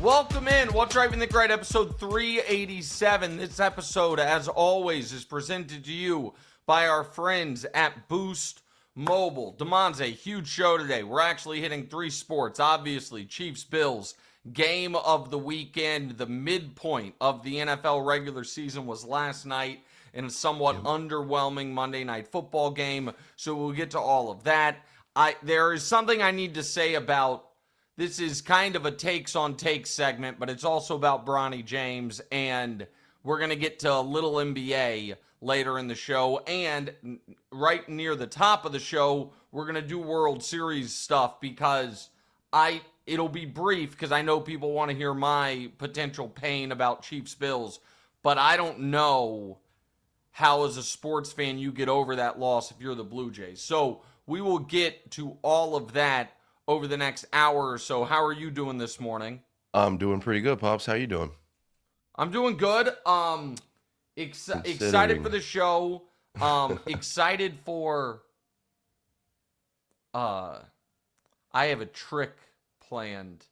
Welcome in. What's Driving the Great, episode 387. This episode, as always, is presented to you by our friends at Boost Mobile. Damonza, huge show today. We're actually hitting three sports. Obviously, Chiefs, Bills, game of the weekend. The midpoint of the NFL regular season was last night in a somewhat underwhelming Monday Night Football game. So we'll get to all of that. There is something I need to say about. This is kind of a takes on takes segment, but it's also about Bronny James, and we're going to get to a little NBA later in the show. And right near the top of the show, we're going to do World Series stuff because it'll be brief because I know people want to hear my potential pain about Chiefs Bills, but I don't know how as a sports fan you get over that loss if you're the Blue Jays. So we will get to all of that over the next hour or so. How are you doing this morning? I'm doing pretty good, Pops. How you doing? I'm doing good. Excited for the show. Excited for I have a trick planned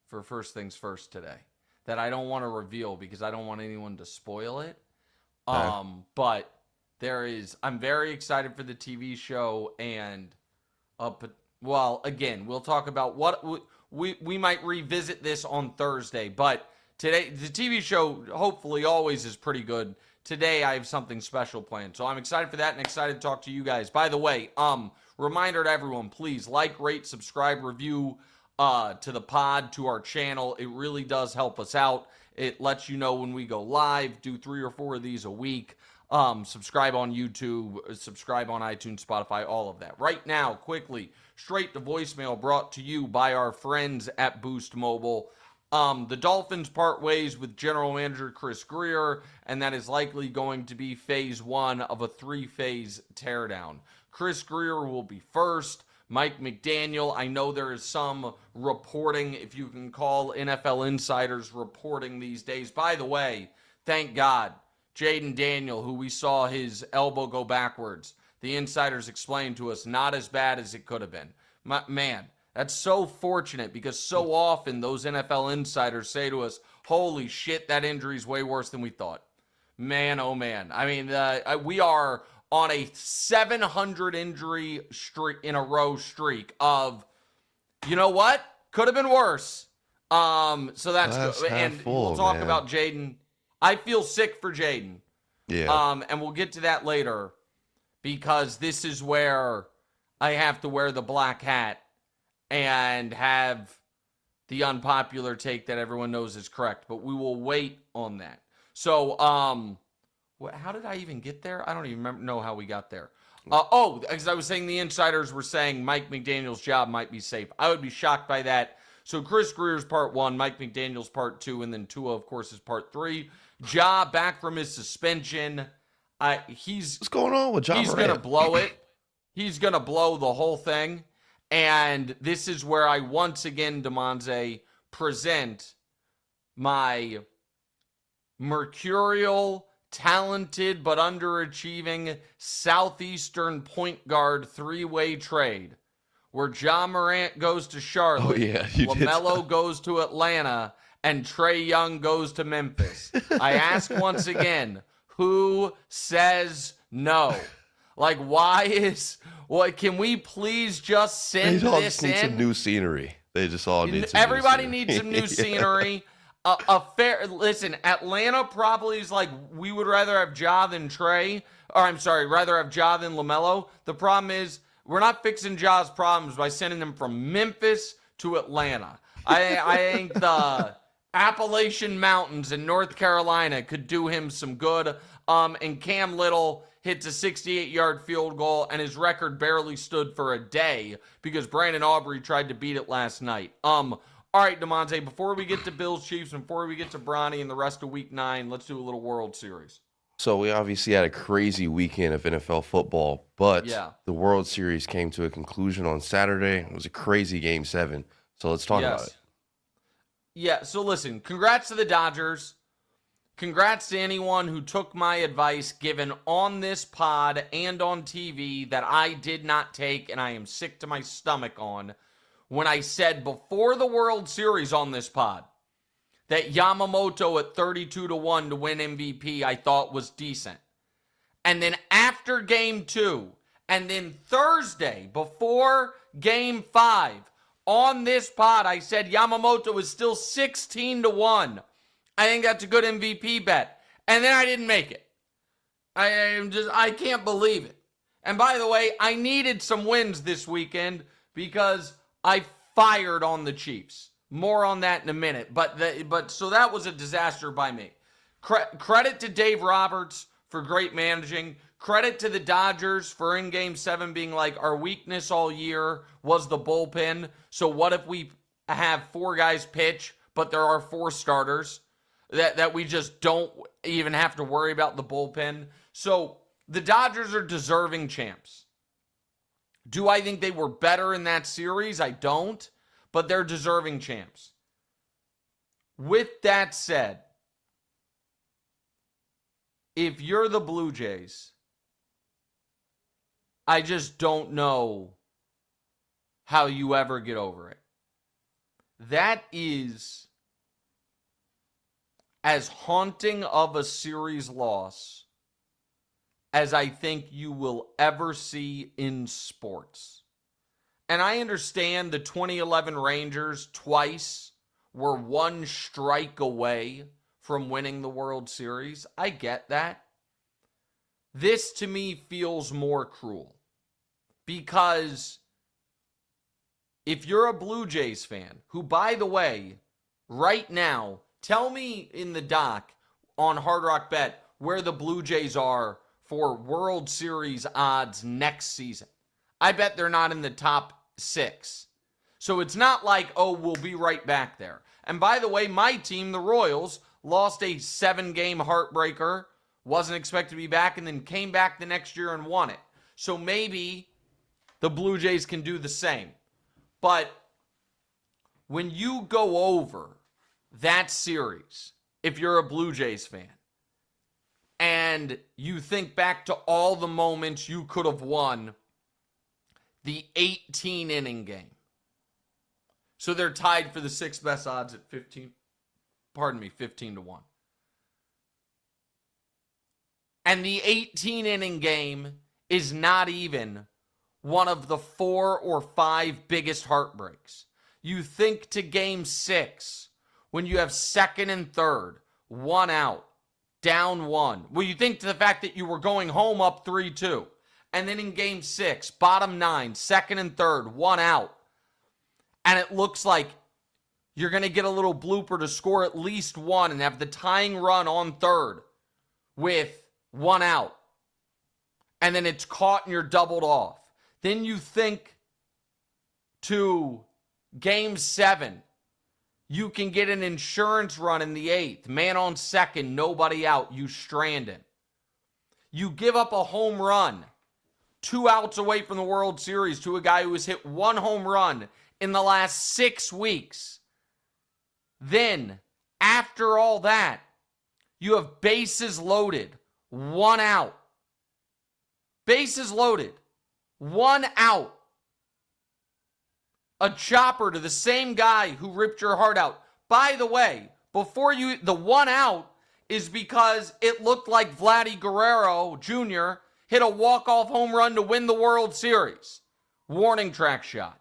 for First Things First today that I don't want to reveal because I don't want anyone to spoil it. But I'm very excited for the TV show, and well, again, we'll talk about what we might revisit this on Thursday, but today, the TV show hopefully always is pretty good. Today, I have something special planned, so I'm excited for that and excited to talk to you guys. By the way, reminder to everyone, please like, rate, subscribe, review to the pod, to our channel. It really does help us out. It lets you know when we go live, do 3 or 4 of these a week. Subscribe on YouTube, subscribe on iTunes, Spotify, all of that. Right now, quickly, straight to voicemail brought to you by our friends at Boost Mobile. The Dolphins part ways with General Manager Chris Grier, and that is likely going to be phase 1 of a 3-phase teardown. Chris Grier will be first. Mike McDaniel, I know there is some reporting, if you can call NFL insiders reporting these days. By the way, thank God, Jaden Daniel, who we saw his elbow go backwards, the insiders explained to us, not as bad as it could have been. Man, that's so fortunate because so often those NFL insiders say to us, holy shit, that injury's way worse than we thought. Man, oh man. I mean, we are on a 700 injury streak in a row streak of, you know what? Could have been worse. So that's good. And we'll talk about Jaden. I feel sick for Jaden. Yeah. And we'll get to that later because this is where I have to wear the black hat and have the unpopular take that everyone knows is correct. But we will wait on that. So, how did I even get there? I don't even know how we got there. Because I was saying the insiders were saying Mike McDaniel's job might be safe. I would be shocked by that. So Chris Grier's part 1, Mike McDaniel's part 2, and then Tua, of course, is part 3. Ja back from his suspension. What's going on with Ja? He's going to blow it. He's going to blow the whole thing. And this is where I once again, Damonza, present my mercurial, talented, but underachieving Southeastern point guard 3-way trade. Where Ja Morant goes to Charlotte, LaMelo goes to Atlanta, and Trae Young goes to Memphis. I ask once again, who says no? Like, can we please just send this in? They just need some new scenery. They just all need some Everybody new scenery. needs some new scenery. Listen, Atlanta probably is like, we would rather have Ja than Trae. Or, I'm sorry, rather have Ja than LaMelo. The problem is, we're not fixing Ja's problems by sending him from Memphis to Atlanta. I think the Appalachian Mountains in North Carolina could do him some good. And Cam Little hits a 68-yard field goal, and his record barely stood for a day because Brandon Aubrey tried to beat it last night. All right, Damonza, before we get to Bills Chiefs and before we get to Bronny and the rest of Week 9, let's do a little World Series. So we obviously had a crazy weekend of NFL football, but the World Series came to a conclusion on Saturday. It was a crazy Game 7. So let's talk about it. Yeah, so listen, congrats to the Dodgers. Congrats to anyone who took my advice given on this pod and on TV that I did not take and I am sick to my stomach on when I said before the World Series on this pod, that Yamamoto at 32-1 to win MVP I thought was decent. And then after game 2, and then Thursday before game 5, on this pod, I said Yamamoto is still 16-1. I think that's a good MVP bet. And then I didn't make it. I can't believe it. And by the way, I needed some wins this weekend because I fired on the Chiefs. More on that in a minute. But so that was a disaster by me. Credit to Dave Roberts for great managing. Credit to the Dodgers for in Game 7 being like, our weakness all year was the bullpen. So what if we have 4 guys pitch, but there are 4 starters that we just don't even have to worry about the bullpen? So the Dodgers are deserving champs. Do I think they were better in that series? I don't, but they're deserving champs. With that said, if you're the Blue Jays, I just don't know how you ever get over it. That is as haunting of a series loss as I think you will ever see in sports. And I understand the 2011 Rangers twice were 1 strike away from winning the World Series. I get that. This to me feels more cruel because if you're a Blue Jays fan, who by the way, right now, tell me in the doc on Hard Rock Bet where the Blue Jays are for World Series odds next season. I bet they're not in the top 6. So it's not like, oh, we'll be right back there. And by the way, my team, the Royals, lost a 7-game heartbreaker, wasn't expected to be back, and then came back the next year and won it. So maybe the Blue Jays can do the same. But when you go over that series, if you're a Blue Jays fan, and you think back to all the moments you could have won the 18-inning game. So they're tied for the 6th best odds at 15-1. And the 18-inning game is not even one of the 4 or 5 biggest heartbreaks. You think to game 6, when you have 2nd and 3rd, 1 out, down 1. Well, you think to the fact that you were going home up 3-2. And then in game 6, bottom 9, 2nd and 3rd, 1 out. And it looks like you're going to get a little blooper to score at least 1 and have the tying run on 3rd with 1 out. And then it's caught and you're doubled off. Then you think to game 7. You can get an insurance run in the 8th. Man on 2nd, nobody out. You stranded. You give up a home run 2 outs away from the World Series to a guy who has hit 1 home run in the last 6 weeks. Then, after all that, you have bases loaded, 1 out. Bases loaded, 1 out. A chopper to the same guy who ripped your heart out. By the way, the 1 out is because it looked like Vladdy Guerrero Jr. hit a walk-off home run to win the World Series. Warning track shot.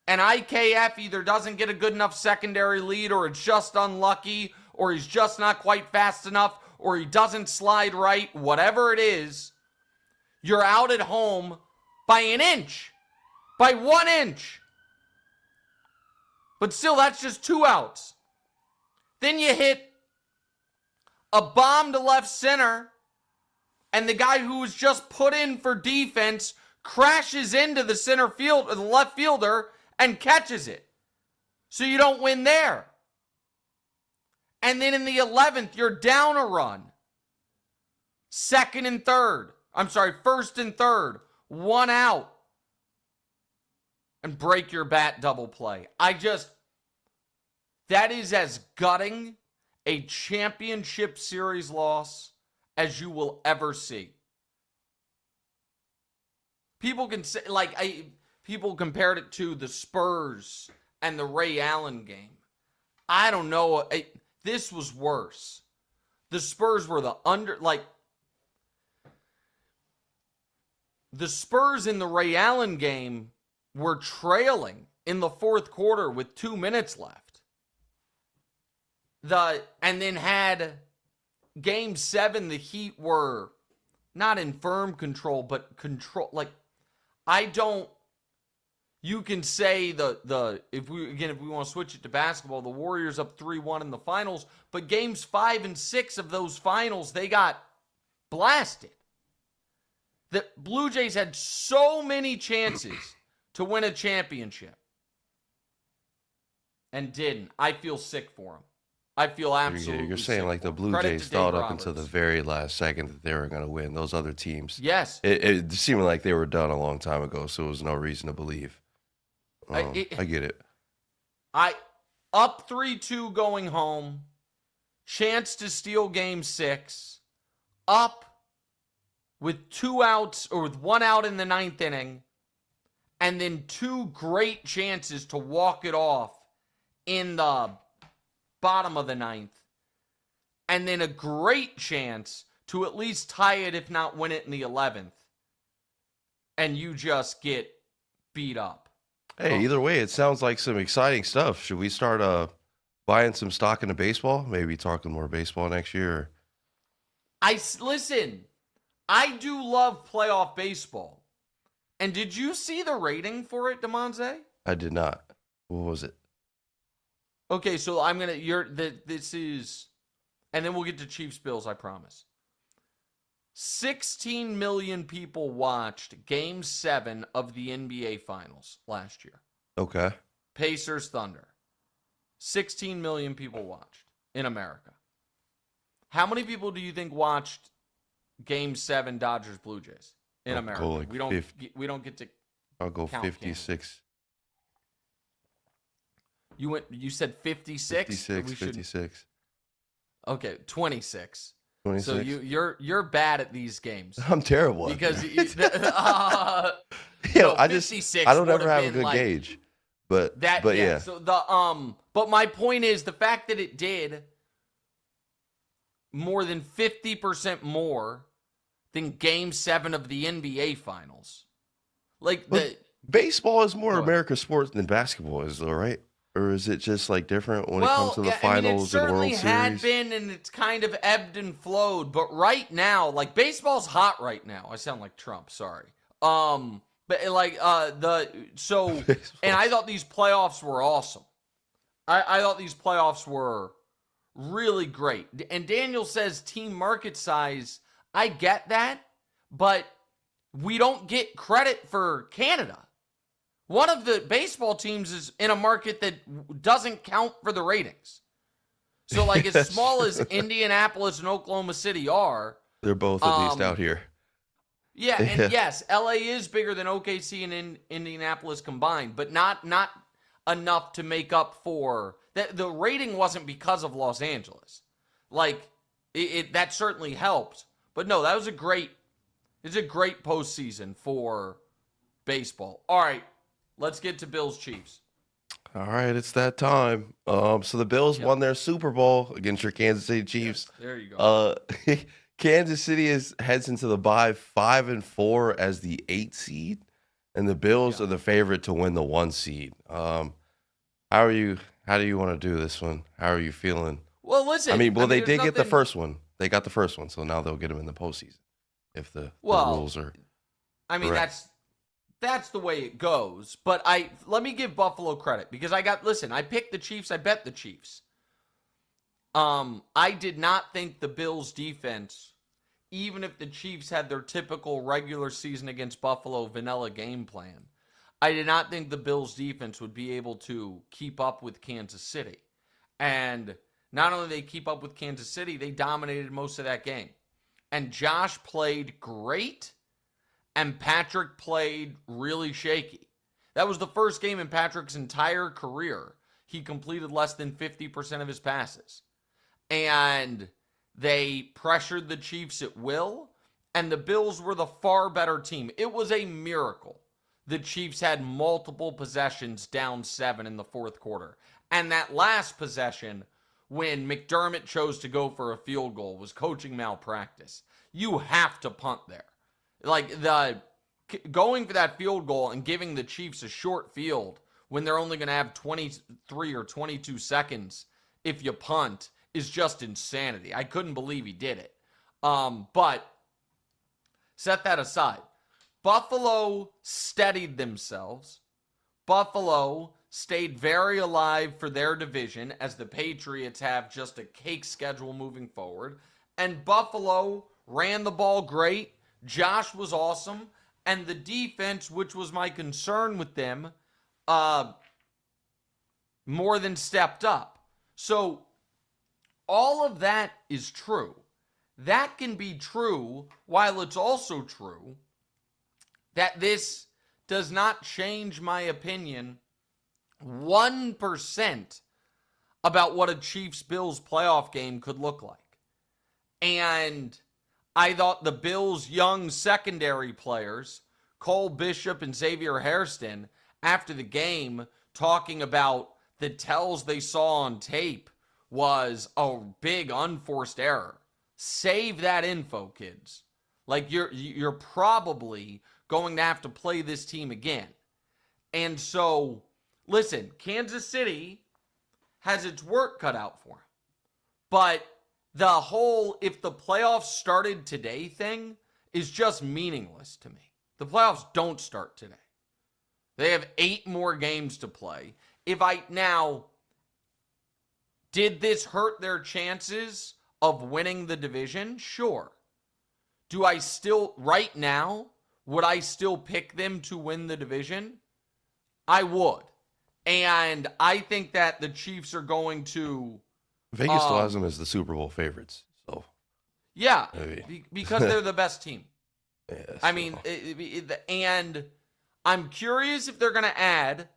And IKF either doesn't get a good enough secondary lead, or it's just unlucky, or he's just not quite fast enough, or he doesn't slide right. Whatever it is, you're out at home by an inch. By 1 inch. But still, that's just 2 outs. Then you hit a bomb to left center, and the guy who was just put in for defense crashes into the center field, or the left fielder, and catches it. So you don't win there. And then in the 11th, you're down a run. 1st and 3rd. 1 out. And break your bat double play. That is as gutting a championship series loss as you will ever see. People can say, people compared it to the Spurs and the Ray Allen game. I don't know. This was worse. The Spurs were the Spurs in the Ray Allen game were trailing in the fourth quarter with 2 minutes left. And then had game 7, the Heat were not in firm control, but control. You can say if we want to switch it to basketball, the Warriors up 3-1 in the finals, but games 5 and 6 of those finals, they got blasted. The Blue Jays had so many chances to win a championship and didn't. I feel sick for them. I feel absolutely You're saying like the Blue Jays thought up until the very last second that they were going to win. Those other teams. Yes. It seemed like they were done a long time ago, so there was no reason to believe. I get it. Up 3-2 going home. Chance to steal game 6. Up with 2 outs or with 1 out in the 9th inning. And then 2 great chances to walk it off in the bottom of the 9th. And then a great chance to at least tie it, if not win it in the 11th. And you just get beat up. Hey, either way, it sounds like some exciting stuff. Should we start buying some stock into baseball? Maybe talking more baseball next year? Listen, I do love playoff baseball. And did you see the rating for it, Damonza? I did not. What was it? Okay, so this is, and then we'll get to Chiefs Bills, I promise. 16 million people watched Game 7 of the NBA Finals last year. Okay. Pacers Thunder. 16 million people watched in America. How many people do you think watched Game 7 Dodgers Blue Jays in America? Like we don't get to. I'll go 56. You said 56? 56. Okay, 26. 26. So you're bad at these games. I'm terrible. Because I don't ever have a good gauge. But yeah. So but my point is the fact that it did more than 50% more than Game 7 of the NBA Finals. Baseball is more America's sport than basketball is, though, right? Or is it just like different when it comes to the finals and World Series? It certainly had been, and it's kind of ebbed and flowed. But right now, baseball's hot right now. I sound like Trump. Sorry. And I thought these playoffs were awesome. I thought these playoffs were really great. And Daniel says team market size. I get that, but we don't get credit for Canada. One of the baseball teams is in a market that doesn't count for the ratings. So, as small as Indianapolis and Oklahoma City are, they're both at least out here. Yeah, and yes, LA is bigger than OKC and Indianapolis combined, but not enough to make up for that. The rating wasn't because of Los Angeles. That certainly helped, but no, that was a great postseason for baseball. All right. Let's get to Bills Chiefs. All right, it's that time. So the Bills won their Super Bowl against your Kansas City Chiefs. Yes, there you go. Kansas City heads into the bye 5-4 as the 8 seed, and the Bills are the favorite to win the 1 seed. How do you want to do this one? How are you feeling? Well, listen. They did get the first one. They got the first one, so now they'll get them in the postseason if the rules are. Correct. That's the way it goes. But let me give Buffalo credit because I picked the Chiefs. I bet the Chiefs. I did not think the Bills defense, even if the Chiefs had their typical regular season against Buffalo vanilla game plan, I did not think the Bills defense would be able to keep up with Kansas City. And not only did they keep up with Kansas City, they dominated most of that game. And Josh played great. And Patrick played really shaky. That was the first game in Patrick's entire career he completed less than 50% of his passes. And they pressured the Chiefs at will, and the Bills were the far better team. It was a miracle. The Chiefs had multiple possessions down 7 in the fourth quarter. And that last possession, when McDermott chose to go for a field goal, was coaching malpractice. You have to punt there. Like, going for that field goal and giving the Chiefs a short field when they're only going to have 23 or 22 seconds if you punt is just insanity. I couldn't believe he did it. But set that aside. Buffalo steadied themselves. Buffalo stayed very alive for their division, as the Patriots have just a cake schedule moving forward. And Buffalo ran the ball great. Josh was awesome. And the defense, which was my concern with them, more than stepped up. So all of that is true. That can be true, while it's also true that this does not change my opinion 1% about what a Chiefs-Bills playoff game could look like. And I thought the Bills' young secondary players, Cole Bishop and Xavier Hairston, after the game, talking about the tells they saw on tape was a big unforced error. Save that info, kids. Like, you're probably going to have to play this team again. And so, listen, Kansas City has its work cut out for him. But the whole if the playoffs started today thing is just meaningless to me. The playoffs don't start today. They have 8 more games to play. Did this hurt their chances of winning the division? Sure. Do I still, right now, would I still pick them to win the division? I would. And I think that the Chiefs are going to... Vegas still has them as the Super Bowl favorites. So yeah, because they're the best team. Yeah, I mean, and I'm curious if they're going to add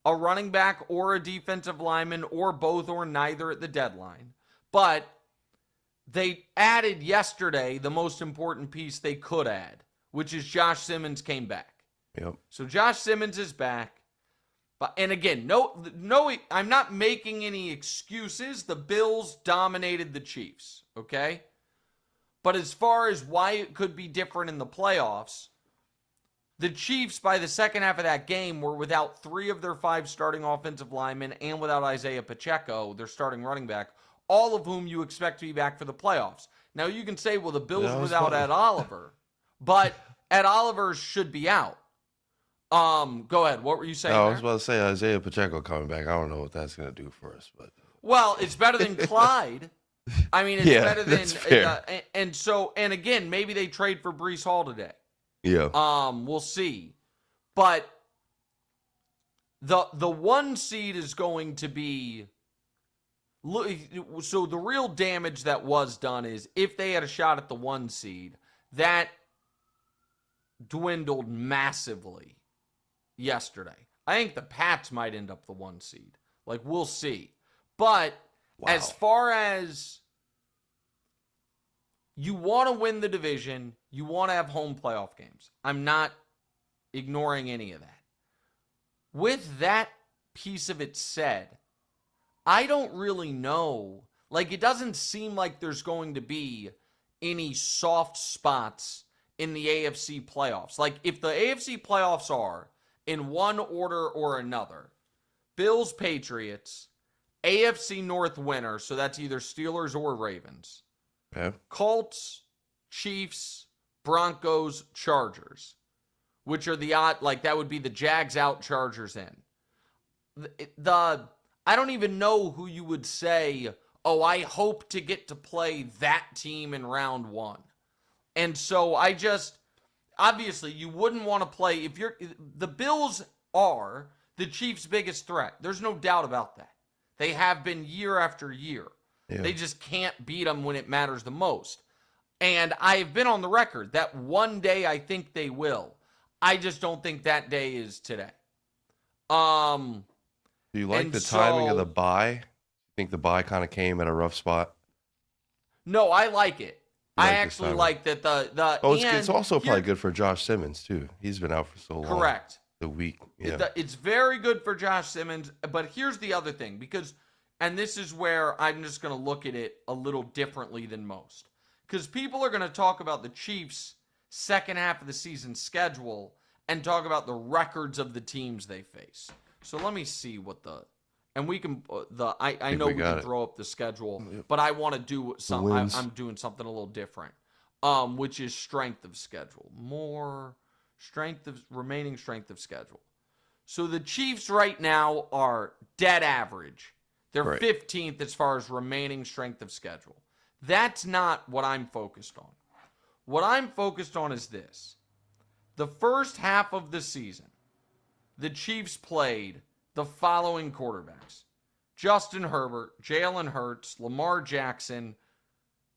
a running back or a defensive lineman or both or neither at the deadline. But they added yesterday the most important piece they could add, which is Josh Simmons came back. Yep. So Josh Simmons is back. And again, no, I'm not making any excuses. The Bills dominated the Chiefs, okay? But as far as why it could be different in the playoffs, the Chiefs, by the second half of that game, were without 3 of their 5 starting offensive linemen and without Isaiah Pacheco, their starting running back, all of whom you expect to be back for the playoffs. Now, you can say, well, the Bills were without Ed Oliver, but Ed Oliver should be out. Go ahead. What were you saying? I was about to say Isaiah Pacheco coming back. I don't know what that's going to do for us, but well, it's better than Clyde. I mean, it's better than and again, maybe they trade for Breece Hall today. Yeah. We'll see. But the 1 seed is going to be so the real damage that was done is if they had a shot at the 1 seed, that dwindled massively yesterday. I think the Pats might end up the 1 seed. Like, we'll see. But as far as you want to win the division, you want to have home playoff games. I'm not ignoring any of that. With that piece of it said, I don't really know. Like, it doesn't seem like there's going to be any soft spots in the AFC playoffs. Like, if the AFC playoffs are in one order or another, Bills, Patriots, AFC North winner, so that's either Steelers or Ravens. Okay. Colts, Chiefs, Broncos, Chargers, which are the odd, like that would be the Jags out, Chargers in. I don't even know who you would say, oh, I hope to get to play that team in round 1. And so obviously you wouldn't want to play, the Bills are the Chiefs' biggest threat. There's no doubt about that. They have been year after year. Yeah. They just can't beat them when it matters the most. And I've been on the record that one day I think they will. I just don't think that day is today. Do you like the timing of the bye? You think the bye kind of came at a rough spot? No, I like it. I actually like that it's also probably good for Josh Simmons too. He's been out for so long. Correct. the week. Yeah. It's very good for Josh Simmons. But here's the other thing, and this is where I'm just going to look at it a little differently than most. Because people are going to talk about the Chiefs' second half of the season schedule and talk about the records of the teams they face. So let me see what and we can, I know we can throw up the schedule, but I want to do something, I'm doing something a little different, which is strength of schedule. Remaining strength of schedule. So the Chiefs right now are dead average. They're 15th as far as remaining strength of schedule. That's not what I'm focused on. What I'm focused on is this. The first half of the season, the Chiefs played the following quarterbacks: Justin Herbert, Jalen Hurts, Lamar Jackson,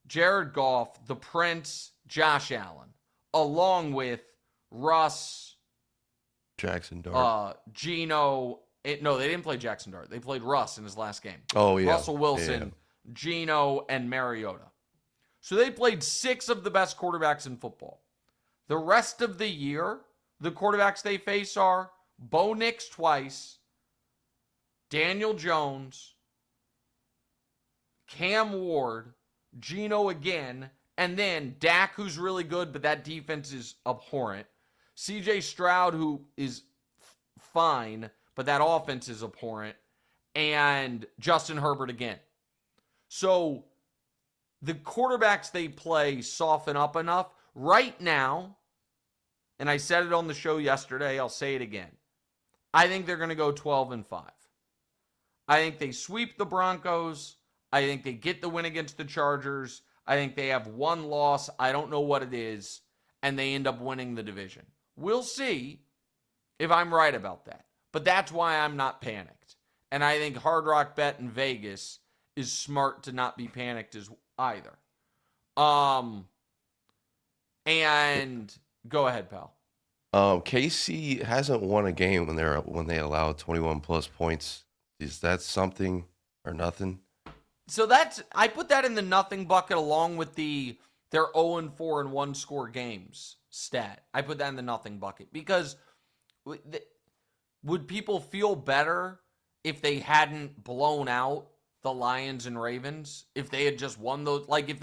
Jared Goff, the Prince, Josh Allen, along with Russ, Jackson Dart, Geno. No, they didn't play Jackson Dart. They played Russ in his last game. Oh, yeah. Russell Wilson, Geno, and Mariota. So they played 6 of the best quarterbacks in football. The rest of the year, the quarterbacks they face are Bo Nix twice, Daniel Jones, Cam Ward, Geno again, and then Dak, who's really good, but that defense is abhorrent. CJ Stroud, who is fine, but that offense is abhorrent. And Justin Herbert again. So the quarterbacks they play soften up enough. Right now, and I said it on the show yesterday, I'll say it again. I think they're going to go 12-5. I think they sweep the Broncos. I think they get the win against the Chargers. I think they have one loss. I don't know what it is. And they end up winning the division. We'll see if I'm right about that. But that's why I'm not panicked. And I think Hard Rock Bet in Vegas is smart to not be panicked as either. And go ahead, pal. KC hasn't won a game when they allow 21 plus points. Is that something or nothing? So I put that in the nothing bucket along with their 0-4 and 1 score games stat. I put that in the nothing bucket because would people feel better if they hadn't blown out the Lions and Ravens? If they had just won those, like if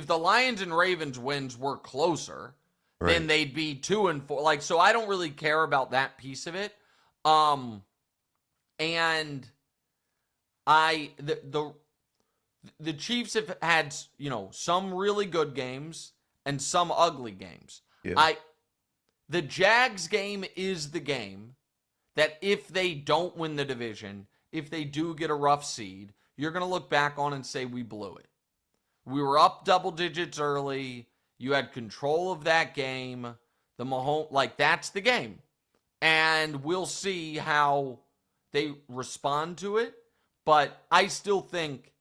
the Lions and Ravens wins were closer, then they'd be 2-4. Like, so I don't really care about that piece of it. And the Chiefs have had, some really good games and some ugly games. Yeah. The Jags game is the game that if they don't win the division, if they do get a rough seed, you're going to look back on and say, we blew it. We were up double digits early. You had control of that game. The Mahomes, that's the game. And we'll see how they respond to it. But I still think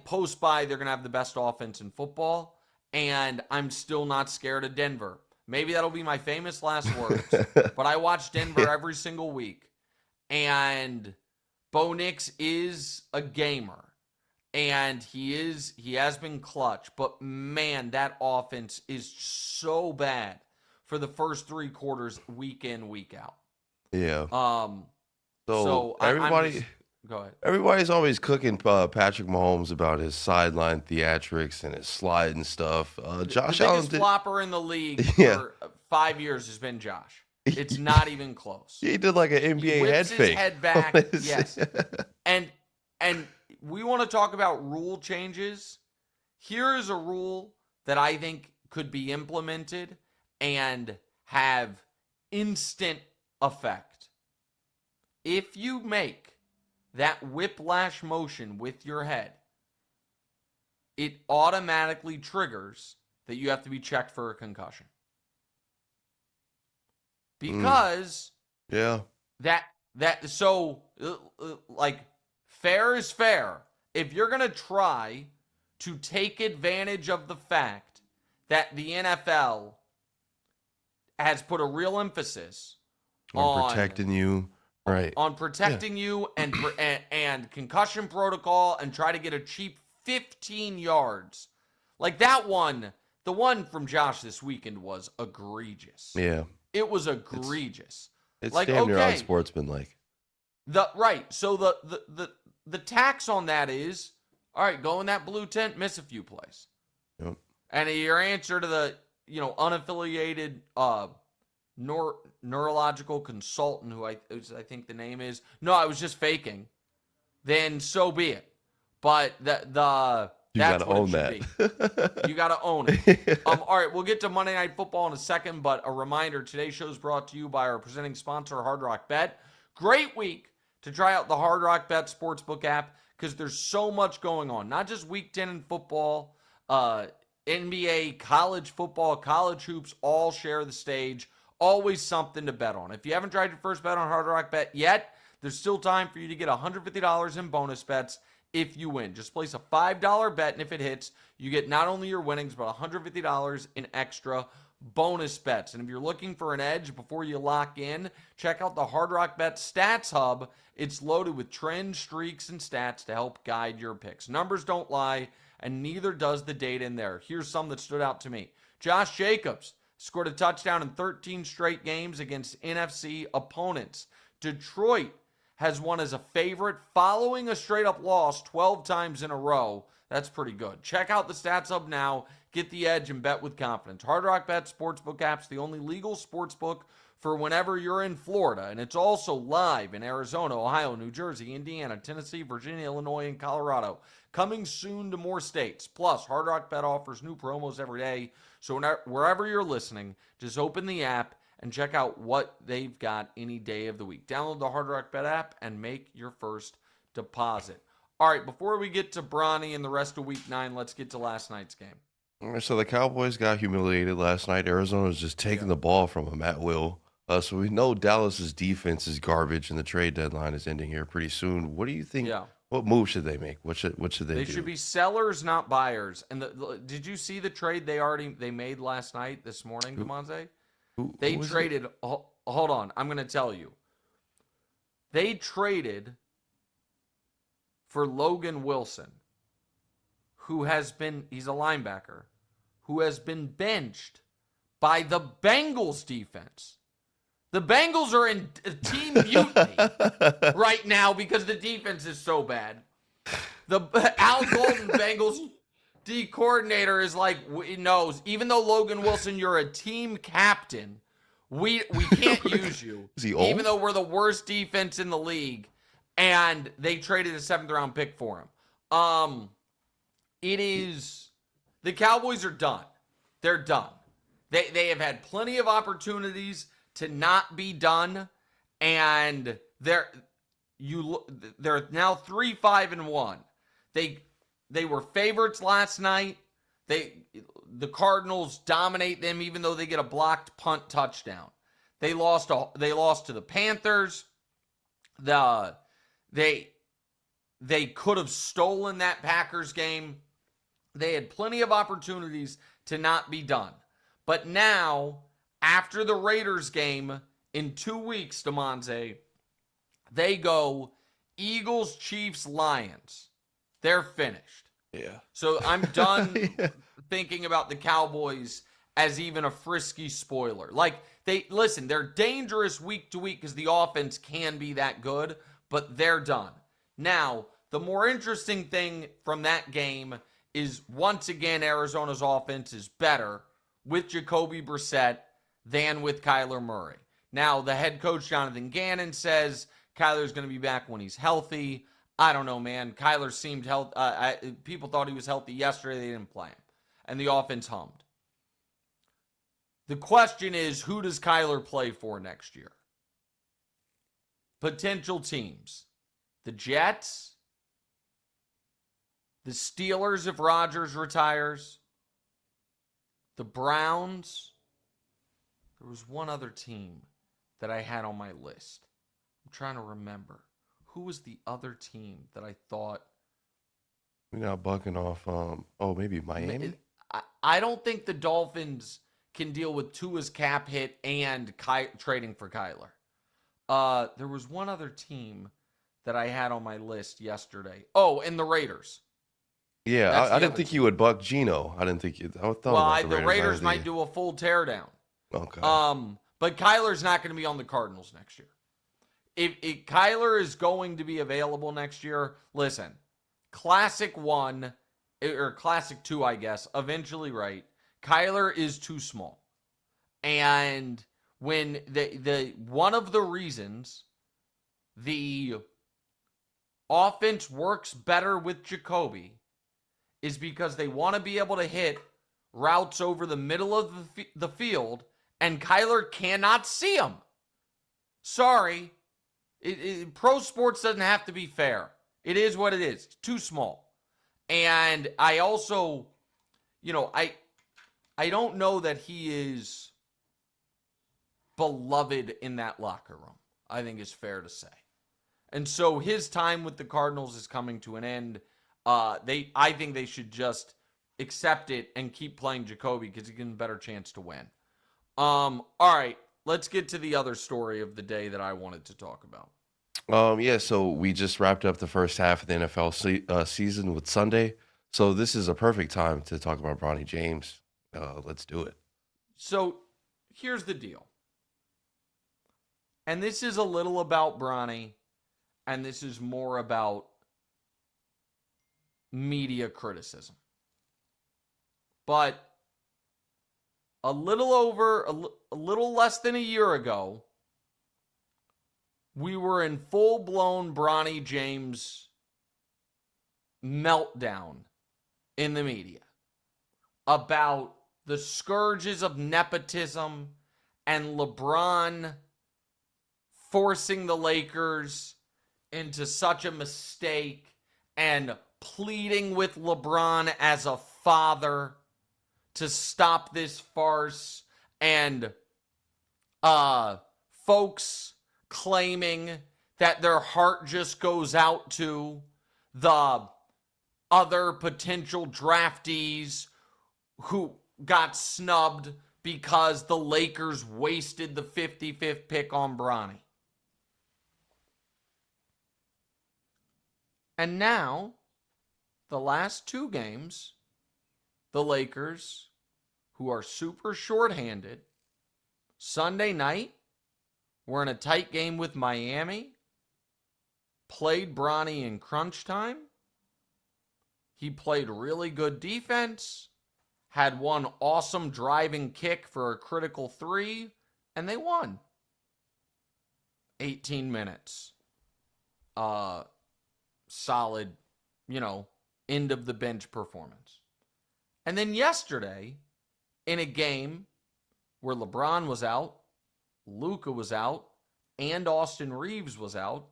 post-bye, they're going to have the best offense in football. And I'm still not scared of Denver. Maybe that'll be my famous last words. But I watch Denver every single week. And Bo Nix is a gamer. And he has been clutch. But man, that offense is so bad for the first 3 quarters, week in, week out. Yeah. So everybody, go ahead. Everybody's always cooking Patrick Mahomes about his sideline theatrics and his slide and stuff. Josh Allen, the biggest flopper in the league for 5 years has been Josh. It's not even close. He did like an NBA head fake. His head back. Yes. And we want to talk about rule changes. Here is a rule that I think could be implemented and have instant effect. If you make that whiplash motion with your head, it automatically triggers that you have to be checked for a concussion. Because fair is fair. If you're going to try to take advantage of the fact that the NFL has put a real emphasis on protecting you, right? On protecting you and concussion protocol and try to get a cheap 15 yards. Like that one, the one from Josh this weekend was egregious. Yeah. It was egregious. It's like, damn near okay, unsportsmanlike. So the tax on that is, all right, go in that blue tent, miss a few plays. Yep. And your answer to the, unaffiliated neurological consultant, who I think the name is, no, I was just faking, then so be it. But you that's gotta what own it should that. be. You got to own it. All right, we'll get to Monday Night Football in a second, but a reminder, today's show is brought to you by our presenting sponsor, Hard Rock Bet. Great week to try out the Hard Rock Bet Sportsbook app because there's so much going on. Not just Week 10 in football, NBA, college football, college hoops all share the stage. Always something to bet on. If you haven't tried your first bet on Hard Rock Bet yet, there's still time for you to get $150 in bonus bets if you win. Just place a $5 bet, and if it hits, you get not only your winnings, but $150 in extra bonus bets. And if you're looking for an edge before you lock in, check out the Hard Rock Bet Stats Hub. It's loaded with trends, streaks, and stats to help guide your picks. Numbers don't lie, and neither does the data in there. Here's some that stood out to me. Josh Jacobs scored a touchdown in 13 straight games against NFC opponents. Detroit has won as a favorite following a straight-up loss 12 times in a row. That's pretty good. Check out the Stats Hub now. Get the edge and bet with confidence. Hard Rock Bet Sportsbook app's the only legal sportsbook for whenever you're in Florida. And it's also live in Arizona, Ohio, New Jersey, Indiana, Tennessee, Virginia, Illinois, and Colorado. Coming soon to more states. Plus, Hard Rock Bet offers new promos every day. So wherever you're listening, just open the app and check out what they've got any day of the week. Download the Hard Rock Bet app and make your first deposit. All right, before we get to Bronny and the rest of Week 9, let's get to last night's game. All right, so the Cowboys got humiliated last night. Arizona was just taking the ball from them at will. So we know Dallas's defense is garbage, and the trade deadline is ending here pretty soon. What do you think? Yeah. What move should they make? What should they do? They should be sellers, not buyers. And did you see the trade they made last night, this morning, Damonza? They traded. Hold on, I'm going to tell you. They traded for Logan Wilson, he's a linebacker, who has been benched by the Bengals defense. The Bengals are in a team mutiny right now because the defense is so bad. The Al Golden Bengals D coordinator is like, knows, even though Logan Wilson, you're a team captain, we can't use you. Is he old? Even though we're the worst defense in the league. And they traded a 7th-round pick for him. The Cowboys are done. They're done. They have had plenty of opportunities to not be done, and they're now 3-5-1. They were favorites last night. The Cardinals dominate them, even though they get a blocked punt touchdown. They lost to the Panthers. They could have stolen that Packers game. They had plenty of opportunities to not be done. But now, after the Raiders game in 2 weeks, Damonza, they go Eagles, Chiefs, Lions. They're finished. Yeah. So I'm done thinking about the Cowboys as even a frisky spoiler. Like, they're dangerous week to week because the offense can be that good, but they're done. Now, the more interesting thing from that game is, once again, Arizona's offense is better with Jacoby Brissett than with Kyler Murray. Now, the head coach, Jonathan Gannon, says Kyler's going to be back when he's healthy. I don't know, man. Kyler seemed healthy. People thought he was healthy yesterday. They didn't play him. And the offense hummed. The question is, who does Kyler play for next year? Potential teams. The Jets. The Steelers if Rodgers retires. The Browns. There was one other team that I had on my list. I'm trying to remember. Who was the other team that I thought? We're not bucking off. Maybe Miami? I don't think the Dolphins can deal with Tua's cap hit and trading for Kyler. There was one other team that I had on my list yesterday. Oh, and the Raiders. Yeah, I didn't think you would buck Geno. I didn't think you. I thought about the Raiders might do a full teardown. Okay. But Kyler's not going to be on the Cardinals next year. If Kyler is going to be available next year, listen, Classic 1, or Classic 2, I guess, eventually Wright, Kyler is too small. And when the one of the reasons the offense works better with Jacoby is because they want to be able to hit routes over the middle of the field, and Kyler cannot see them. Sorry. Pro sports doesn't have to be fair. It is what it is. It's too small. And I also, I don't know that he is beloved in that locker room, I think is fair to say. And so his time with the Cardinals is coming to an end. I think they should just accept it and keep playing Jacoby because he gets a better chance to win. All right, let's get to the other story of the day that I wanted to talk about. So we just wrapped up the first half of the NFL season with Sunday. So this is a perfect time to talk about Bronny James. Let's do it. So here's the deal. And this is a little about Bronny, and this is more about media criticism. But a little less than a year ago, we were in full-blown Bronny James meltdown in the media about the scourges of nepotism and LeBron forcing the Lakers into such a mistake and pleading with LeBron as a father to stop this farce, and folks claiming that their heart just goes out to the other potential draftees who got snubbed because the Lakers wasted the 55th pick on Bronny. And now, the last two games, the Lakers, who are super shorthanded, Sunday night, were in a tight game with Miami, played Bronny in crunch time. He played really good defense, had one awesome driving kick for a critical three, and they won. 18 minutes. Solid, end of the bench performance. And then yesterday, in a game where LeBron was out, Luka was out, and Austin Reeves was out,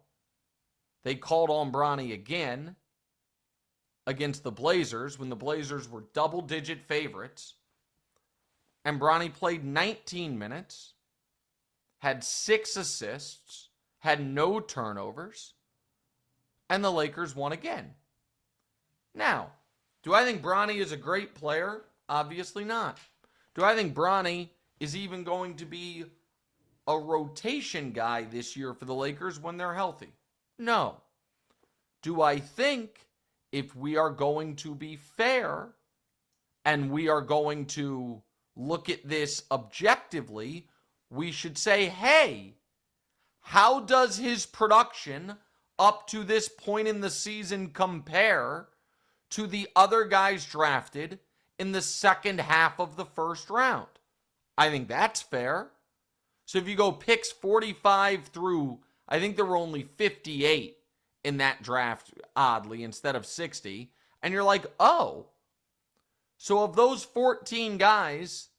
they called on Bronny again against the Blazers when the Blazers were double-digit favorites. And Bronny played 19 minutes, had 6 assists, had no turnovers, and the Lakers won again. Now, do I think Bronny is a great player? Obviously not. Do I think Bronny is even going to be a rotation guy this year for the Lakers when they're healthy? No. Do I think if we are going to be fair and we are going to look at this objectively, we should say, hey, how does his production up to this point in the season compare to the other guys drafted in the second half of the first round? I think that's fair. So if you go picks 45 through, I think there were only 58 in that draft, oddly, instead of 60. And you're like, oh, so of those 14 guys,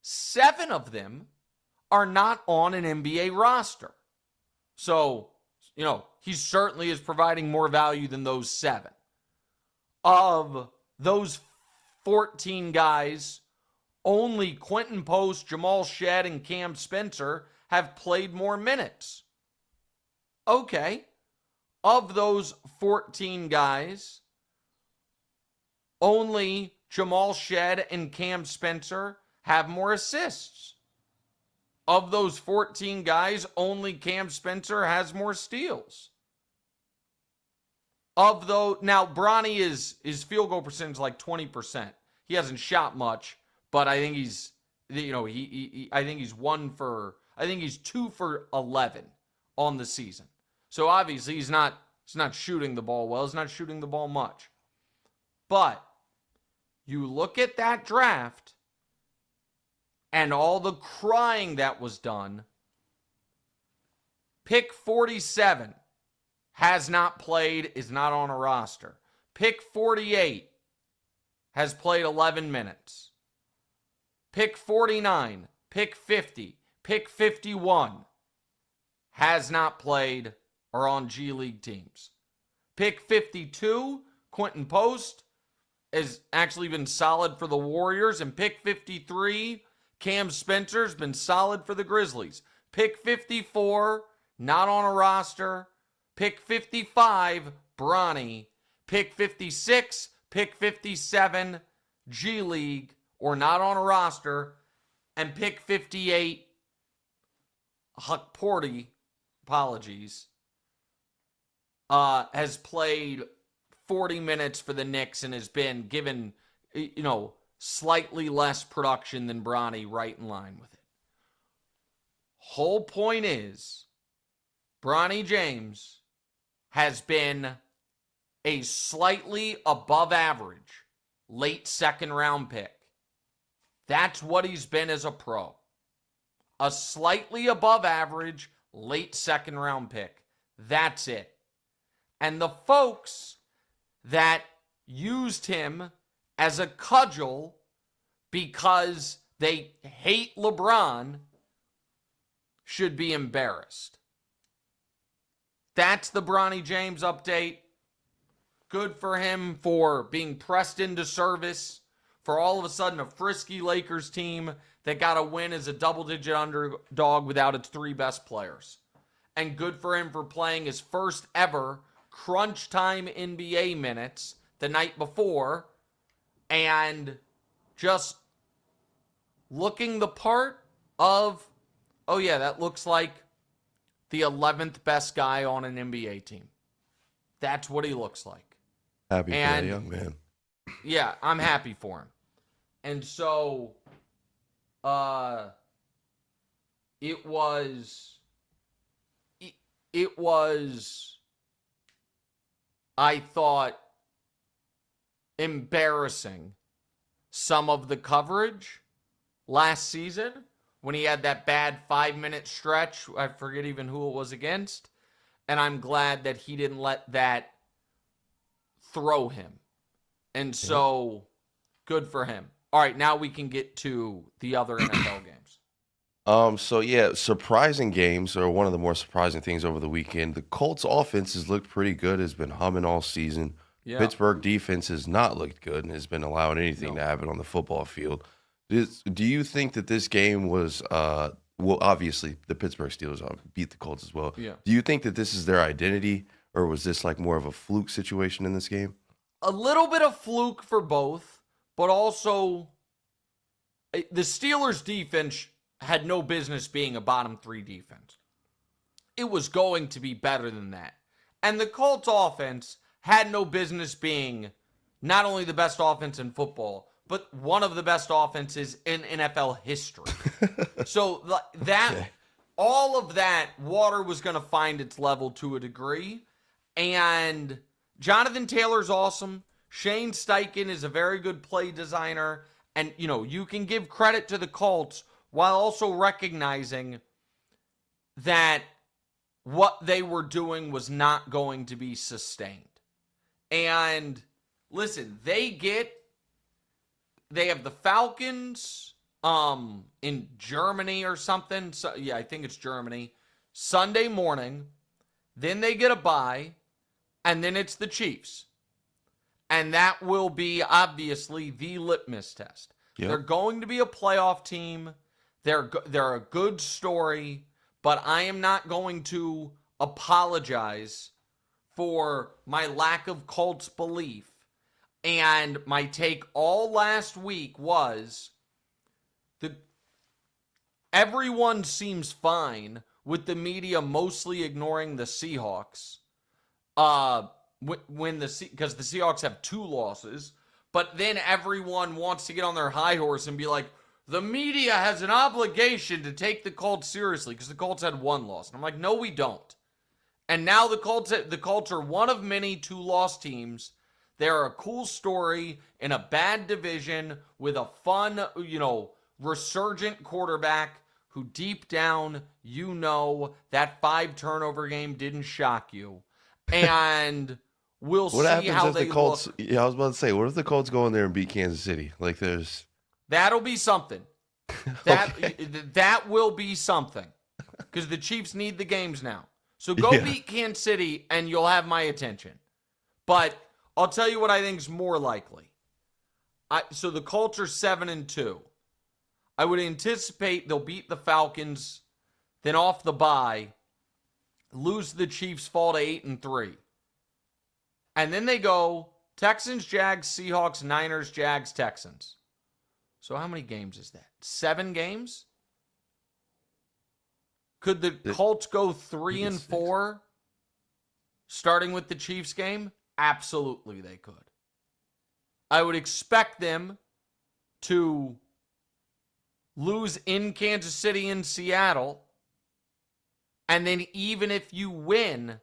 7 of them are not on an NBA roster. So, he certainly is providing more value than those 7. Of those 14 guys, only Quentin Post, Jamal Shead, and Cam Spencer have played more minutes. Okay. Of those 14 guys, only Jamal Shead and Cam Spencer have more assists. Of those 14 guys, only Cam Spencer has more steals. Now Bronny his field goal percentage is like 20%. He hasn't shot much, but I think he's I think he's 2 for 11 on the season. So obviously he's not shooting the ball well. He's not shooting the ball much. But you look at that draft and all the crying that was done. Pick 47 has not played, is not on a roster. Pick 48 has played 11 minutes. Pick 49, pick 50, pick 51 has not played or on G League teams. Pick 52, Quentin Post, has actually been solid for the Warriors. And pick 53, Cam Spencer's been solid for the Grizzlies. Pick 54, not on a roster. Pick 55, Bronny. Pick 56, pick 57, G League, or not on a roster. And pick 58, Huck Porty, apologies, has played 40 minutes for the Knicks and has been given, slightly less production than Bronny, right in line with it. Whole point is, Bronny James has been a slightly above average late second round pick. That's what he's been as a pro. A slightly above average late second round pick. That's it. And the folks that used him as a cudgel because they hate LeBron should be embarrassed. That's the Bronny James update. Good for him for being pressed into service, for all of a sudden a frisky Lakers team that got a win as a double-digit underdog without its 3 best players. And good for him for playing his first ever crunch time NBA minutes the night before and just looking the part of, oh yeah, that looks like the 11th best guy on an NBA team. That's what he looks like. Happy for that young man. Yeah, I'm happy for him. And so, it was, I thought, embarrassing some of the coverage last season when he had that bad 5-minute stretch. I forget even who it was against. And I'm glad that he didn't let that throw him. And so, good for him. All right, now we can get to the other NFL games. So yeah, surprising games are one of the more surprising things over the weekend. The Colts offense has looked pretty good, has been humming all season. Yeah. Pittsburgh defense has not looked good and has been allowing anything to happen on the football field. Do you think that this game was, well, obviously the Pittsburgh Steelers beat the Colts as well. Yeah. Do you think that this is their identity, or was this like more of a fluke situation in this game? A little bit of fluke for both, but also the Steelers defense had no business being a bottom 3 defense. It was going to be better than that. And the Colts offense had no business being not only the best offense in football, but one of the best offenses in NFL history. So all of that water was going to find its level to a degree. And Jonathan Taylor's awesome. Shane Steichen is a very good play designer. And, you can give credit to the Colts while also recognizing that what they were doing was not going to be sustained. And listen, they have the Falcons in Germany or something. So, yeah, I think it's Germany. Sunday morning. Then they get a bye. And then it's the Chiefs. And that will be obviously the litmus test. Yep. They're going to be a playoff team. They're a good story. But I am not going to apologize for my lack of Colts belief. And my take all last week was everyone seems fine with the media mostly ignoring the Seahawks. Because the Seahawks have 2 losses, but then everyone wants to get on their high horse and be like, the media has an obligation to take the Colts seriously because the Colts had one loss. And I'm like, no, we don't. And now the Colts are one of many two-loss teams. They're a cool story in a bad division with a fun, resurgent quarterback who deep down, that 5-turnover game didn't shock you. And we'll What see happens how if they the Colts? look. Yeah, I was about to say, what if the Colts go in there and beat Kansas City? Like, That'll be something. That will be something. Because the Chiefs need the games now. So go beat Kansas City and you'll have my attention. But I'll tell you what I think is more likely. So the Colts are 7-2. I would anticipate they'll beat the Falcons, then off the bye, lose to the Chiefs, fall to 8-3. And then they go Texans, Jags, Seahawks, Niners, Jags, Texans. So how many games is that? 7 games? Could the Colts go 3-4 starting with the Chiefs game? Absolutely they could. I would expect them to lose in Kansas City and Seattle. And then even if you win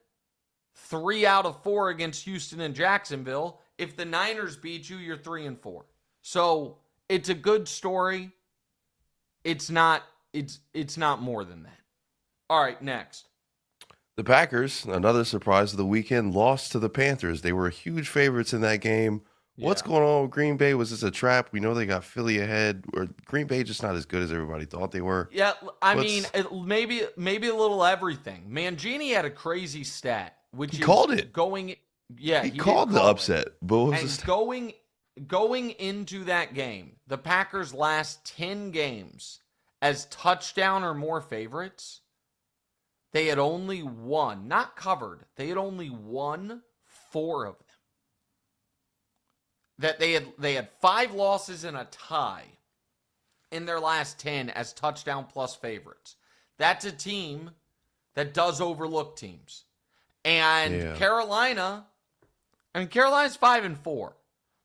3 out of 4 against Houston and Jacksonville, if the Niners beat you, you're 3-4. So it's a good story. It's not more than that. All right, next. The Packers, another surprise of the weekend, lost to the Panthers. They were huge favorites in that game. What's going on with Green Bay? Was this a trap? We know they got Philly ahead. Or Green Bay just not as good as everybody thought they were? Yeah, maybe a little everything. Mangini had a crazy stat, which he called it. He called the upset. And going into that game, the Packers' last 10 games as touchdown or more favorites, they had only won, not covered. They had only won 4 of them. That they had 5 losses and a tie in their last 10 as touchdown plus favorites. That's a team that does overlook teams. And Carolina's 5-4.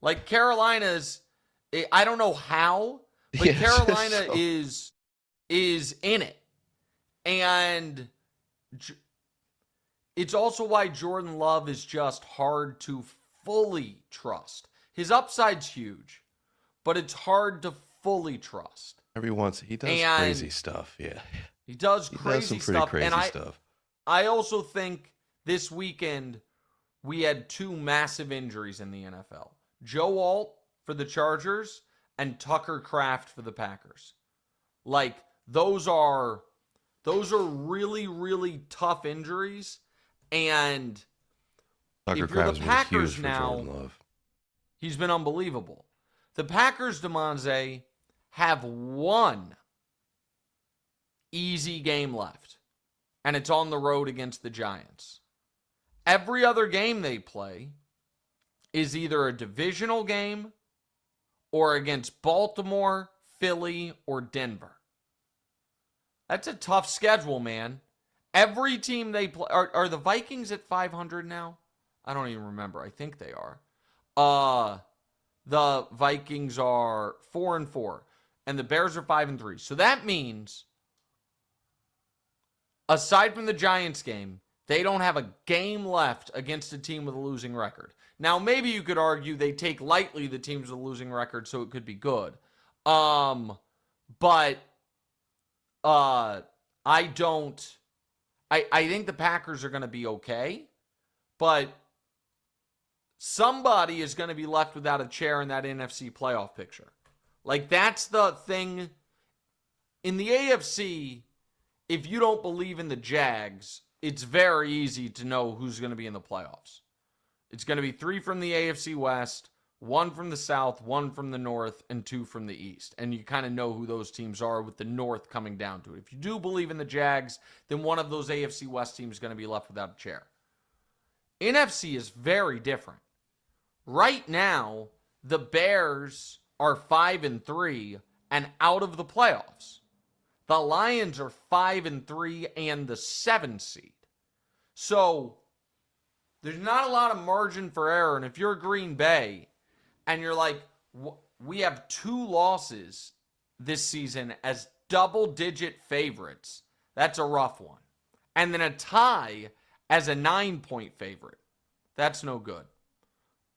Like Carolina's, I don't know how, but Carolina is in it. And it's also why Jordan Love is just hard to fully trust. His upside's huge, but it's hard to fully trust. He does crazy stuff. Yeah, he does crazy stuff. Crazy stuff. I also think this weekend we had 2 massive injuries in the NFL: Joe Alt for the Chargers and Tucker Kraft for the Packers. Like those are really, really tough injuries. And Tucker if you're the Kraft's Packers huge now, for Jordan Love. He's been unbelievable. The Packers, Damonza, have 1 easy game left, and it's on the road against the Giants. Every other game they play is either a divisional game or against Baltimore, Philly, or Denver. That's a tough schedule, man. Every team they play... Are the Vikings at 500 now? I don't even remember. I think they are. The Vikings are 4-4, and the Bears are 5-3. So that means, aside from the Giants game, they don't have a game left against a team with a losing record. Now, maybe you could argue they take lightly the teams with a losing record, so it could be good. But I don't. I think the Packers are going to be okay, but somebody is going to be left without a chair in that NFC playoff picture. Like, that's the thing. In the AFC, if you don't believe in the Jags, it's very easy to know who's going to be in the playoffs. It's going to be 3 from the AFC West, 1 from the South, 1 from the North, and 2 from the East. And you kind of know who those teams are, with the North coming down to it. If you do believe in the Jags, then one of those AFC West teams is going to be left without a chair. NFC is very different. Right now, the Bears are 5-3 and out of the playoffs. The Lions are 5-3 and the 7 seed. So there's not a lot of margin for error. And if you're Green Bay and you're like, we have 2 losses this season as double-digit favorites. That's a rough one. And then a tie as a 9-point favorite. That's no good.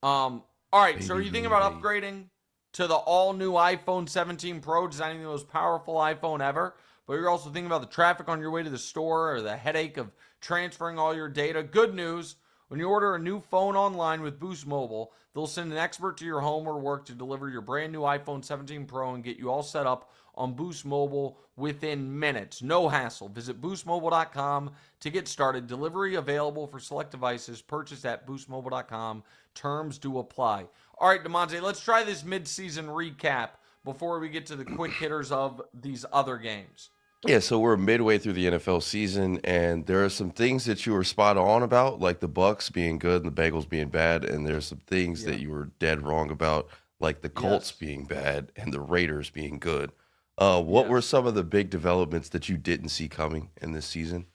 All right, so are you thinking about upgrading to the all-new iPhone 17 Pro, designing the most powerful iPhone ever? But you're also thinking about the traffic on your way to the store or the headache of transferring all your data. Good news. When you order a new phone online with Boost Mobile, they'll send an expert to your home or work to deliver your brand new iPhone 17 Pro and get you all set up on Boost Mobile within minutes. No hassle. Visit boostmobile.com to get started. Delivery available for select devices. Purchase at boostmobile.com. Terms do apply. All right, Damonza, let's try this midseason recap before we get to the quick hitters of these other games. Yeah, so we're midway through the NFL season, and there are some things that you were spot on about, like the Bucks being good and the Bengals being bad, and there's some things that you were dead wrong about, like the Colts being bad and the Raiders being good. What were some of the big developments that you didn't see coming in this season?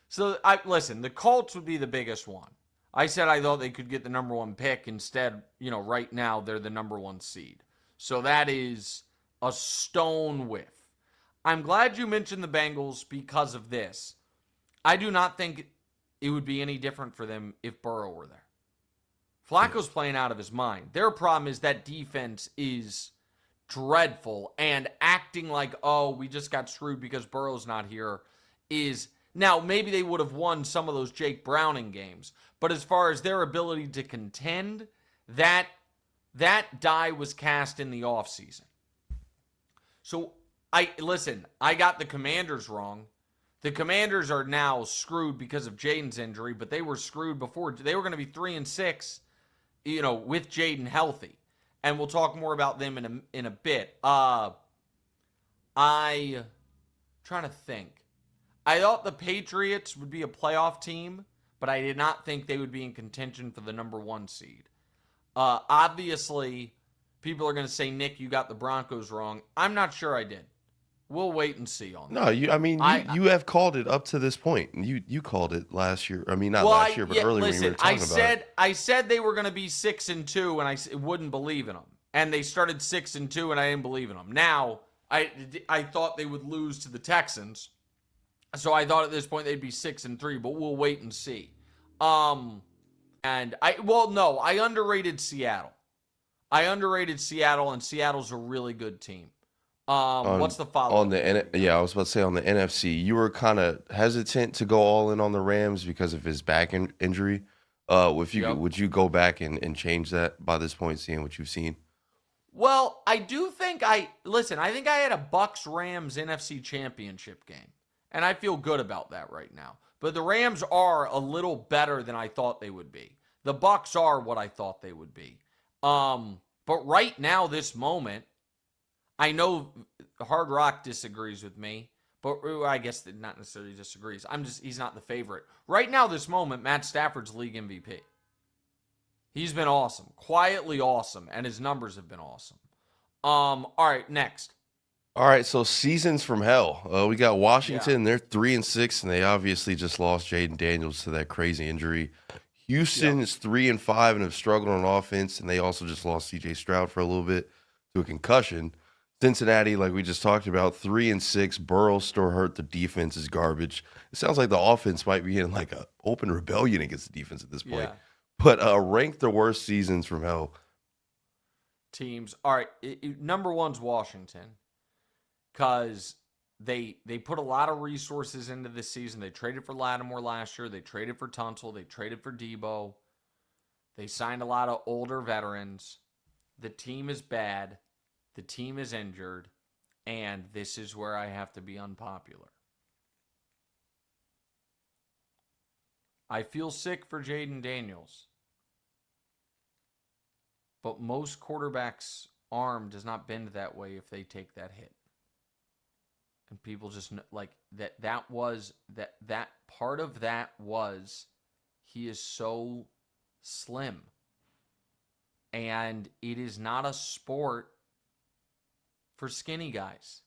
So, listen, the Colts would be the biggest one. I said I thought they could get the number one pick. Instead, right now they're the number one seed. So that is a stone whiff. I'm glad you mentioned the Bengals because of this. I do not think it would be any different for them if Burrow were there. Flacco's playing out of his mind. Their problem is that defense is dreadful, and acting like, oh, we just got screwed because Burrow's not here is... Now, maybe they would have won some of those Jake Browning games, but as far as their ability to contend, that die was cast in the offseason. So, I got the Commanders wrong. The Commanders are now screwed because of Jaden's injury, but they were screwed before. They were going to be 3-6, with Jaden healthy. And we'll talk more about them in a bit. Trying to think. I thought the Patriots would be a playoff team, but I did not think they would be in contention for the number one seed. Obviously, people are going to say, Nick, you got the Broncos wrong. I'm not sure I did. We'll wait and see on that. No, you have called it up to this point. You called it last year. I mean, not last year, but earlier when you were talking about it. I said they were going to be 6-2, and I wouldn't believe in them. And they started 6-2, and I didn't believe in them. Now, I thought they would lose to the Texans. So I thought at this point they'd be 6-3, but we'll wait and see. I underrated Seattle. And Seattle's a really good team. What's the follow-up? I was about to say on the NFC, you were kind of hesitant to go all in on the Rams because of his back injury. Would you go back and change that by this point, seeing what you've seen? Well, I do think I had a Bucks-Rams NFC championship game, and I feel good about that right now. But the Rams are a little better than I thought they would be. The Bucks are what I thought they would be. But right now, this moment, I know Hard Rock disagrees with me, but I guess that not necessarily disagrees. He's not the favorite. Right now, this moment, Matt Stafford's league MVP. He's been awesome, quietly awesome, and his numbers have been awesome. All right, next. All right, so seasons from hell. We got Washington. They're 3-6, and they obviously just lost Jaden Daniels to that crazy injury. Houston is 3-5 and have struggled on offense, and they also just lost C.J. Stroud for a little bit to a concussion. Cincinnati, like we just talked about, 3-6. Burrow's still hurt. The defense is garbage. It sounds like the offense might be in like an open rebellion against the defense at this point. Yeah. But rank the worst seasons from hell. Teams. All right, number one's Washington because they put a lot of resources into this season. They traded for Lattimore last year. They traded for Tunsil. They traded for Debo. They signed a lot of older veterans. The team is bad. The team is injured. And this is where I have to be unpopular. I feel sick for Jaden Daniels. But most quarterbacks' arm does not bend that way if they take that hit. And people just like that part of that was he is so slim. And it is not a sport for skinny guys.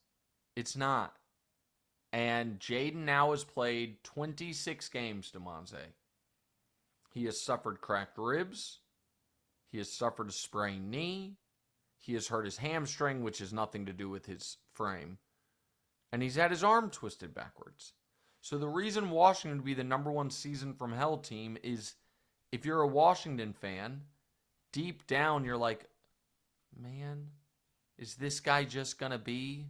It's not. And Jaden now has played 26 games, Damonza. He has suffered cracked ribs. He has suffered a sprained knee. he has hurt his hamstring, which has nothing to do with his frame. And he's had his arm twisted backwards. So the reason Washington would be the number 1 season from hell team is if you're a Washington fan, deep down you're like, man, is this guy just going to be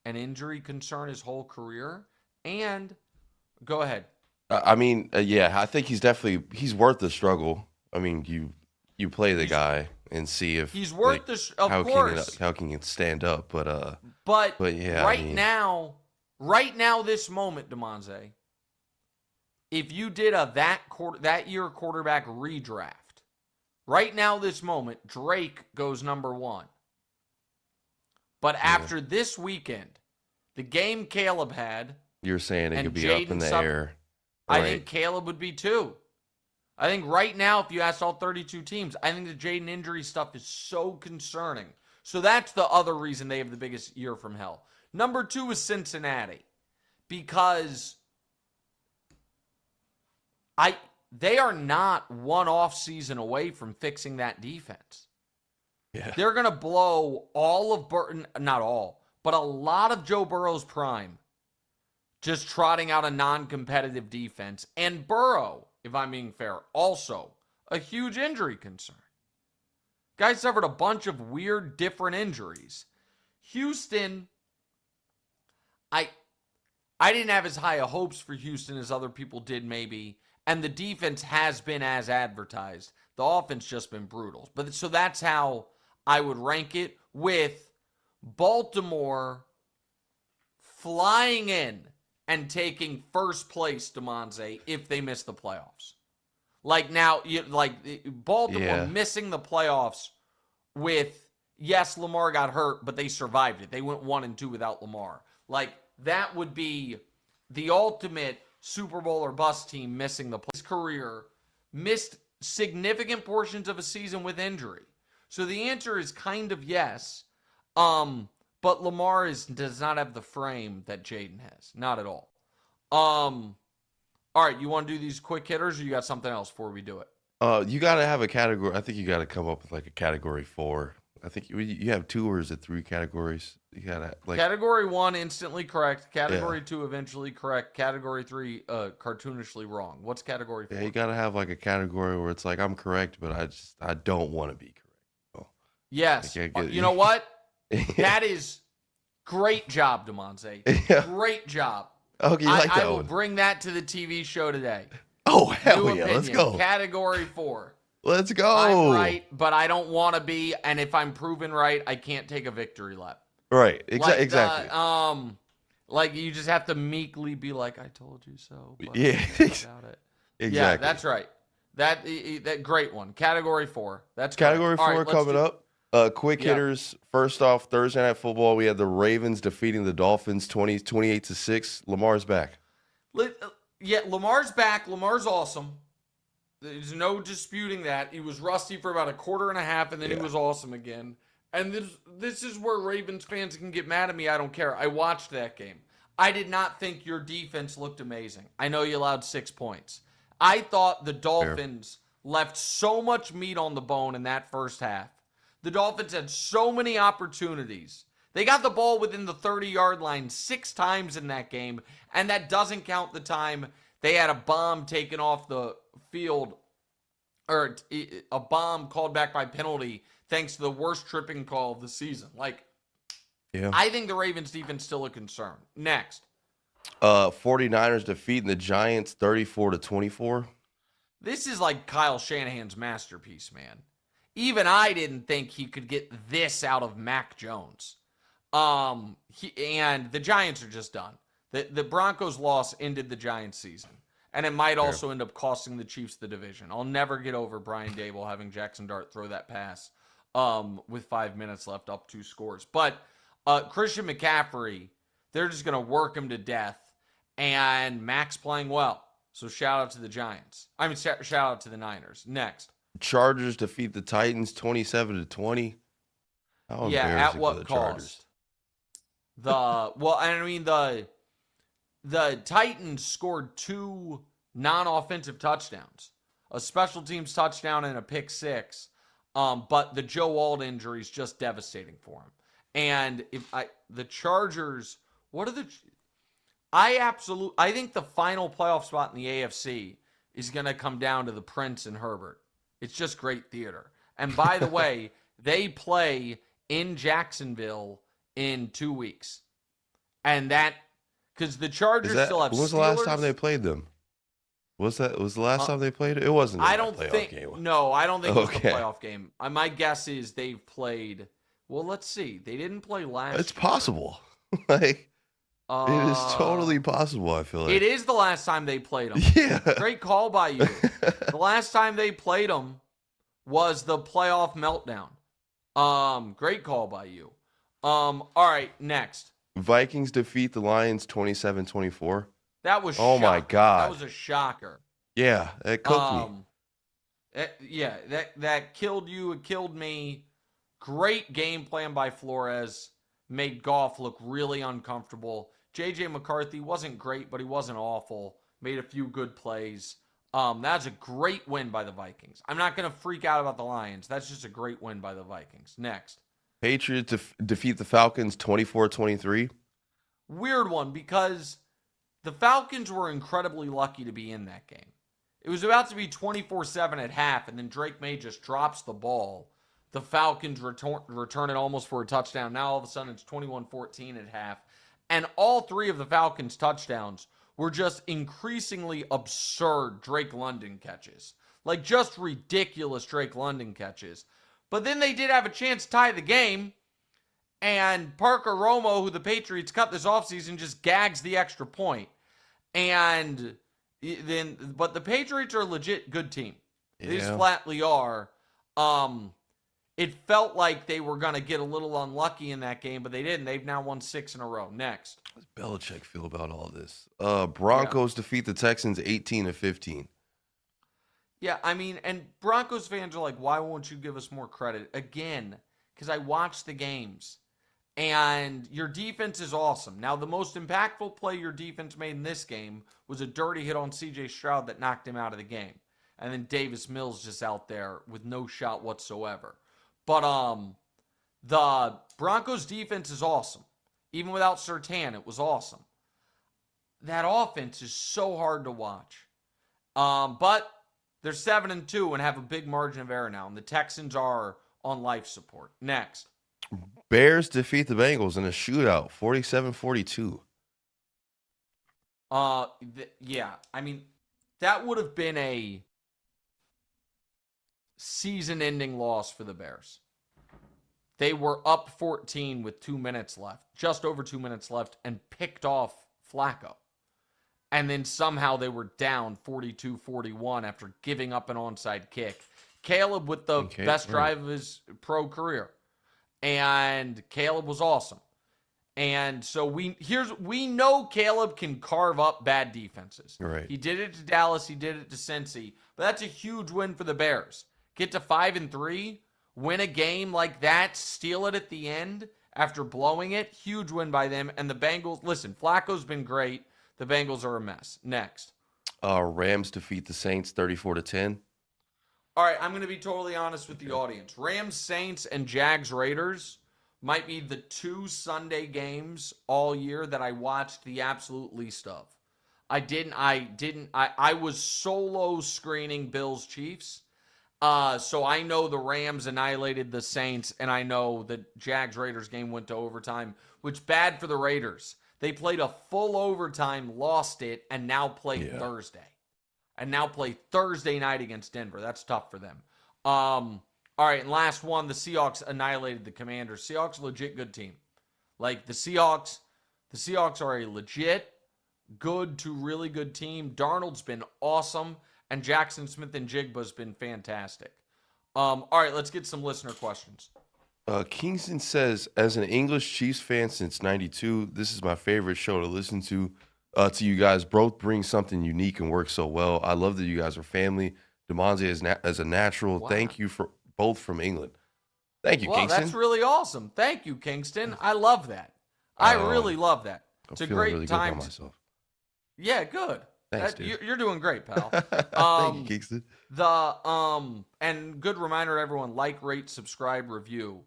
an injury concern his whole career? And go ahead. I mean, yeah, I think he's worth the struggle. I mean, you play the guy and see if he's worth of course. How can he stand up? But yeah, right now, this moment, Damonza, if you did that year quarterback redraft, right now, this moment, Drake goes number 1. But after this weekend, the game Caleb had, you're saying it could be up in the air. I think Caleb would be 2. I think right now, if you asked all 32 teams, I think the Jaden injury stuff is so concerning. So that's the other reason they have the biggest year from hell. Number 2 is Cincinnati, because they are not one off season away from fixing that defense. Yeah. They're going to blow all of not all, but a lot of Joe Burrow's prime just trotting out a non-competitive defense. And Burrow, if I'm being fair, also a huge injury concern. Guy suffered a bunch of weird, different injuries. Houston, I didn't have as high of hopes for Houston as other people did maybe. And the defense has been as advertised. The offense just been brutal. So that's how I would rank it, with Baltimore flying in and taking first place, Damonza, if they miss the playoffs. Like now, Baltimore missing the playoffs with, yes, Lamar got hurt, but they survived it. They went 1-2 without Lamar. Like, that would be the ultimate Super Bowl or bust team missing the playoffs. His career missed significant portions of a season with injury. So the answer is kind of yes. But Lamar does not have the frame that Jaden has. Not at all. All right, you want to do these quick hitters, or you got something else before we do it? You got to have a category. I think you got to come up with like a category 4. I think you have 2 or is it 3 categories? You got to category 1 instantly correct. Category 2 eventually correct. Category 3 cartoonishly wrong. What's category 4? Yeah, you got to have like a category where it's like I'm correct, but I don't want to be correct. Oh. Yes. You know what? That is great job, Damonza. Yeah. Great job. Okay, you like that I will one. bring that to the TV show today. Oh, hell New yeah. opinion. Let's go. Category 4. Let's go. I'm right, but I don't want to be. And if I'm proven right, I can't take a victory lap. Right. Exactly. Like you just have to meekly be like, I told you so. But Yeah. about it. Exactly. Yeah, that's right. That great one. Category 4. That's category correct. 4 coming up. Quick hitters. First off, Thursday Night Football, we had the Ravens defeating the Dolphins 28-6. Lamar's back. Yeah, Lamar's back. Lamar's awesome. There's no disputing that. He was rusty for about a quarter and a half, and then he was awesome again. And this is where Ravens fans can get mad at me. I don't care. I watched that game. I did not think your defense looked amazing. I know you allowed 6 points. I thought the Dolphins left so much meat on the bone in that first half. The Dolphins had so many opportunities. They got the ball within the 30-yard line 6 times in that game, and that doesn't count the time they had a bomb taken off the field, or a bomb called back by penalty thanks to the worst tripping call of the season. I think the Ravens defense still a concern. Next. 49ers defeating the Giants 34-24. This is like Kyle Shanahan's masterpiece, man. Even I didn't think he could get this out of Mac Jones. And the Giants are just done. The Broncos' loss ended the Giants' season. And it might also end up costing the Chiefs the division. I'll never get over Brian Dable having Jackson Dart throw that pass with 5 minutes left, up 2 scores. But Christian McCaffrey, they're just going to work him to death. And Mac's playing well. So shout out to the Giants. Shout out to the Niners. Next. Chargers defeat the Titans 27-20. At what cost? The Titans scored 2 non-offensive touchdowns, a special teams touchdown and a pick 6. But the Joe Alt injury is just devastating for him. And the Chargers, I think the final playoff spot in the AFC is going to come down to the Prince and Herbert. It's just great theater. And by the way, they play in Jacksonville in 2 weeks. And because the Chargers still have Steelers. When was the last time they played them? Was the last time they played it? It wasn't. I don't think. No, I don't think it was the Okay. playoff game. My guess is they've played. Well, let's see. They didn't play last. It's possible. Like it is totally possible. I feel like it is the last time they played them. Yeah. Great call by you. The last time they played them was the playoff meltdown. Great call by you. All right, next. Vikings defeat the Lions 27-24. That was my God. That was a shocker. Yeah, it cooked me. That killed you. It killed me. Great game plan by Flores. Made Goff look really uncomfortable. J.J. McCarthy wasn't great, but he wasn't awful. Made a few good plays. That's a great win by the Vikings. I'm not going to freak out about the Lions. That's just a great win by the Vikings. Next. Patriots defeat the Falcons 24-23. Weird one because the Falcons were incredibly lucky to be in that game. It was about to be 24-7 at half, and then Drake May just drops the ball. The Falcons return it almost for a touchdown. Now all of a sudden it's 21-14 at half. And all three of the Falcons' touchdowns were just increasingly absurd Drake London catches. Like just ridiculous Drake London catches. But then they did have a chance to tie the game. And Parker Romo, who the Patriots cut this offseason, just gags the extra point. And but the Patriots are a legit good team. They just flatly are. It felt like they were going to get a little unlucky in that game, but they didn't. They've now won 6 in a row. Next. How does Belichick feel about all this? Broncos defeat the Texans 18-15. Yeah, I mean, and Broncos fans are like, why won't you give us more credit? Again, because I watched the games, and your defense is awesome. Now, the most impactful play your defense made in this game was a dirty hit on C.J. Stroud that knocked him out of the game. And then Davis Mills just out there with no shot whatsoever. But the Broncos defense is awesome. Even without Surtain, it was awesome. That offense is so hard to watch. But they're 7-2 and have a big margin of error now. And the Texans are on life support. Next. Bears defeat the Bengals in a shootout, 47-42. Yeah. I mean, that would have been a season-ending loss for the Bears. They were up 14 with 2 minutes left, just over 2 minutes left, and picked off Flacco. And then somehow they were down 42-41 after giving up an onside kick. Caleb with the best drive of his pro career. And Caleb was awesome. And so we know Caleb can carve up bad defenses. Right. He did it to Dallas. He did it to Cincy. But that's a huge win for the Bears. Get to 5-3, win a game like that, steal it at the end after blowing it. Huge win by them. And the Bengals, listen, Flacco's been great. The Bengals are a mess. Next. Rams defeat the Saints 34-10. All right, I'm going to be totally honest with the audience. Rams, Saints, and Jags, Raiders might be the 2 Sunday games all year that I watched the absolute least of. I was solo screening Bills, Chiefs. So I know the Rams annihilated the Saints, and I know the Jags-Raiders game went to overtime, which bad for the Raiders. They played a full overtime, lost it, and now play Thursday. And now play Thursday night against Denver. That's tough for them. All right, and last one, the Seahawks annihilated the Commanders. Seahawks, legit good team. Like, the Seahawks are a legit good to really good team. Darnold's been awesome. And Jackson Smith and Jigba's been fantastic. All right, let's get some listener questions. Kingston says, as an English Chiefs fan since '92, this is my favorite show to listen to. To you guys, both bring something unique and work so well. I love that you guys are family. Damonza as a natural. Wow. Thank you for both from England. Thank you, Kingston. That's really awesome. Thank you, Kingston. I love that. I really love that. It's a great really time. Good about myself. Yeah, good. Thanks, dude. You're doing great, pal. Thank you, Kingston. And good reminder to everyone: like, rate, subscribe, review.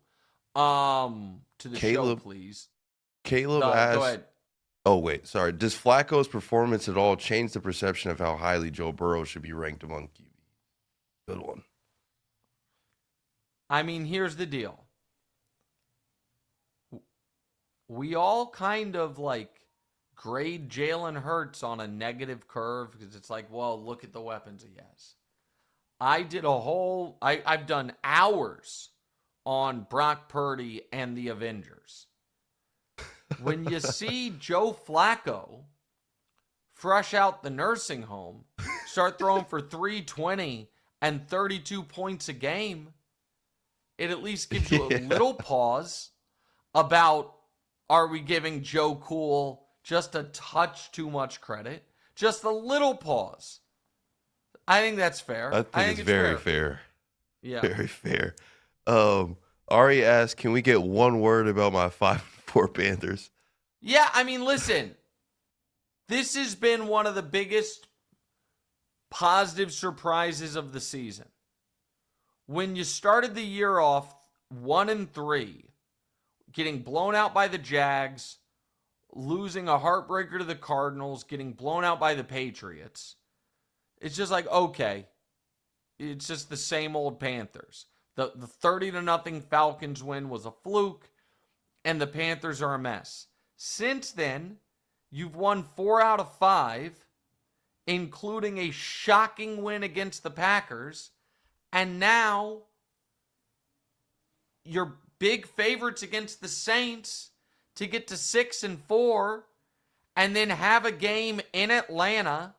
To the show, please. Caleb asked. Go ahead. Oh wait, sorry. Does Flacco's performance at all change the perception of how highly Joe Burrow should be ranked among QBs? Good one. I mean, here's the deal. We all kind of grade Jalen Hurts on a negative curve because it's like, well, look at the weapons he has. I've done hours on Brock Purdy and the Avengers. When you see Joe Flacco fresh out the nursing home, start throwing for 320 and 32 points a game, it at least gives you a little pause about, are we giving Joe Cool just a touch too much credit? Just a little pause. I think that's fair. I think it's very fair. Yeah. Very fair. Ari asked, can we get one word about my 5-4 Panthers? Yeah, I mean, listen. This has been one of the biggest positive surprises of the season. When you started the year off 1-3, getting blown out by the Jags, losing a heartbreaker to the Cardinals, getting blown out by the Patriots, it's just like, okay, it's just the same old Panthers. The 30-0 Falcons win was a fluke, and the Panthers are a mess. Since then, you've won 4 out of 5, including a shocking win against the Packers, and now you're big favorites against the Saints to get to 6-4, and then have a game in Atlanta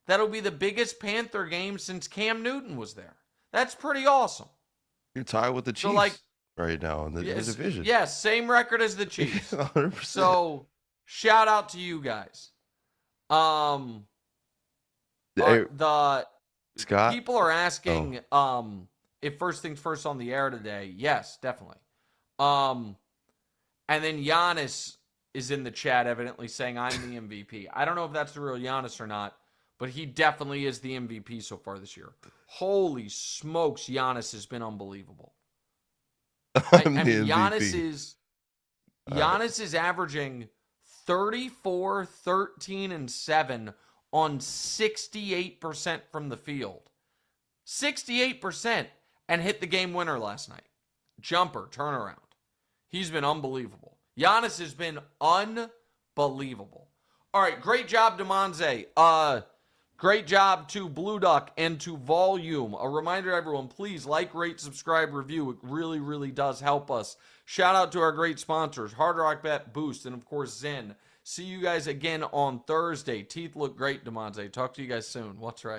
that'll be the biggest Panther game since Cam Newton was there. That's pretty awesome. You're tied with the Chiefs right now in the division. Yes, same record as the Chiefs. 100%. So, shout out to you guys. Scott? People are asking if first things first on the air today. Yes, definitely. And then Giannis is in the chat evidently saying I'm the MVP. I don't know if that's the real Giannis or not, but he definitely is the MVP so far this year. Holy smokes, Giannis has been unbelievable. I mean, Giannis is averaging 34, 13, and 7 on 68% from the field. 68%, and hit the game winner last night. Jumper, turnaround. He's been unbelievable. Giannis has been unbelievable. All right, great job, Damonza. Great job to Blue Duck and to Volume. A reminder to everyone, please like, rate, subscribe, review. It really, really does help us. Shout out to our great sponsors, Hard Rock Bet, Boost, and of course, Zen. See you guys again on Thursday. Teeth look great, Damonza. Talk to you guys soon. What's right?